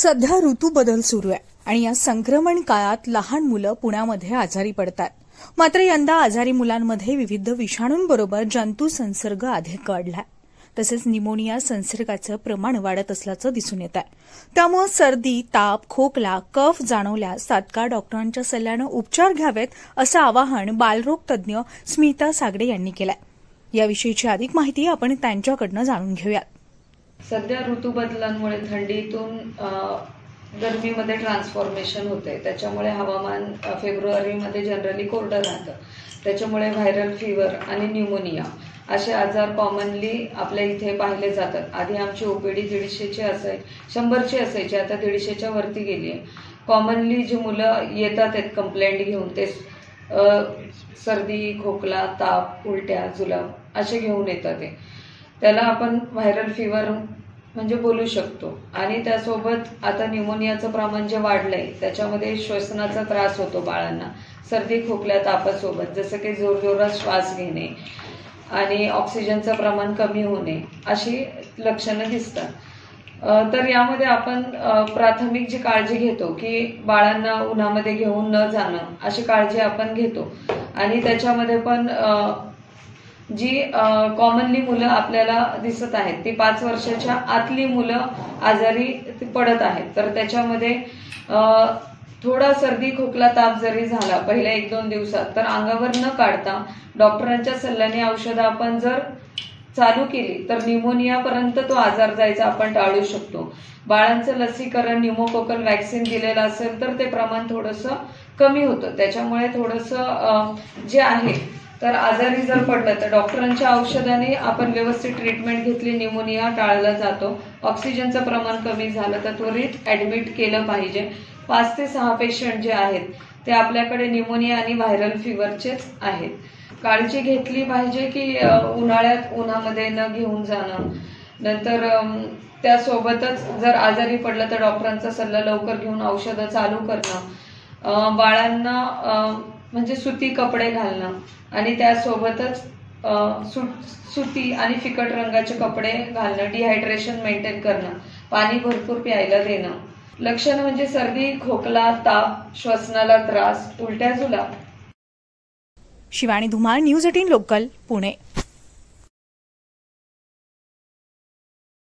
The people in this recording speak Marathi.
सध्या ऋतू बदल सुरू आहे आणि या संक्रमण काळात लहान मुलं पुण्यामध्ये आजारी पडतात. मात्र यंदा आजारी मुलांमध्ये विविध विषाणूंबरोबर जंतू संसर्ग अधिक वाढलाय. तसेच निमोनिया संसर्गाचं प्रमाण वाढत असल्याचं दिसून येत आहे. त्यामुळे सर्दी, ताप, खोकला, कफ जाणवल्यास तात्काळ डॉक्टरांच्या सल्ल्यानं उपचार घ्यावेत असं आवाहन बालरोग तज्ज्ञ स्मिता सागडे यांनी केलंय. याविषयीची अधिक माहिती आपण त्यांच्याकडनं जाणून घेऊयात. सध्या ऋतू बदलांमुळे थंडीतून गरमीमध्ये ट्रान्सफॉर्मेशन होते. त्याच्यामुळे हवामान फेब्रुवारीमध्ये जनरली कोरडं राहतं. त्याच्यामुळे व्हायरल फीवर आणि न्यूमोनिया असे आजार कॉमनली आपल्या इथे पाहिले जातात. आधी आमची ओपीडी 100ची असायची, आता 150च्या वरती गेली आहे. कॉमनली जी मुलं येतात कंप्लेंट घेऊन ते सर्दी, खोकला, ताप, उलट्या, जुलाब असे घेऊन येतात. त्याला आपण व्हायरल फीवर म्हणजे बोलू शकतो. आणि त्यासोबत आता न्यूमोनियाचं प्रमाण जे वाढलंय त्याच्यामध्ये श्वसनाचा त्रास होतो बाळांना. सर्दी, खोकल्या, तापासोबत जसं की जोरजोरात श्वास घेणे आणि ऑक्सिजनचं प्रमाण कमी होणे अशी लक्षणं दिसतात. तर यामध्ये आपण प्राथमिक जी काळजी घेतो की बाळांना उन्हामध्ये घेऊन न जाणं अशी काळजी आपण घेतो. आणि त्याच्यामध्ये पण जी कॉमनली मुलं आपल्याला दिसत आहेत ती 5 वर्षाच्या आतली मुलं आजारी पडत आहेत. तर त्याच्यामध्ये थोडा सर्दी, खोकला, ताप जरी झाला पहिल्या 1-2 दिवसात तर अंगावर न काढता डॉक्टरांच्या सल्ल्याने औषधं आपण जर चालू केली तर न्यूमोनियापर्यंत तो आजार जायचा आपण टाळू शकतो. बाळांचं लसीकरण न्यूमोकोकल वॅक्सिन दिलेलं असेल तर ते प्रमाण थोडंसं कमी होतं. त्याच्यामुळे थोडंसं जे आहे तर आजारी जर पडलं तर डॉक्टरांच्या औषधाने आपण व्यवस्थित ट्रीटमेंट घेतली, न्यूमोनिया टाळला जातो. ऑक्सिजनचं प्रमाण कमी झालं तर त्वरित ऍडमिट केलं पाहिजे. 5 ते 6 पेशंट जे आहेत ते आपल्याकडे न्यूमोनिया आणि व्हायरल फीवरचेच आहेत. काळजी घेतली पाहिजे की उन्हाळ्यात उन्हामध्ये न घेऊन जाणं. नंतर त्यासोबतच जर आजारी पडलं तर डॉक्टरांचा सल्ला लवकर घेऊन औषधं चालू करणं. बाळांना म्हणजे सुती कपडे घालणं आणि त्यासोबतच सुती आणि फिकट रंगाचे कपडे घालणं. डिहायड्रेशन मेंटेन करणं. पाणी भरपूर प्यायला देणं. लक्षणं म्हणजे सर्दी, खोकला, ताप, श्वसनाला त्रास, उलट्या, जुलाब. Shivani Dhumal, news 18 local, Pune.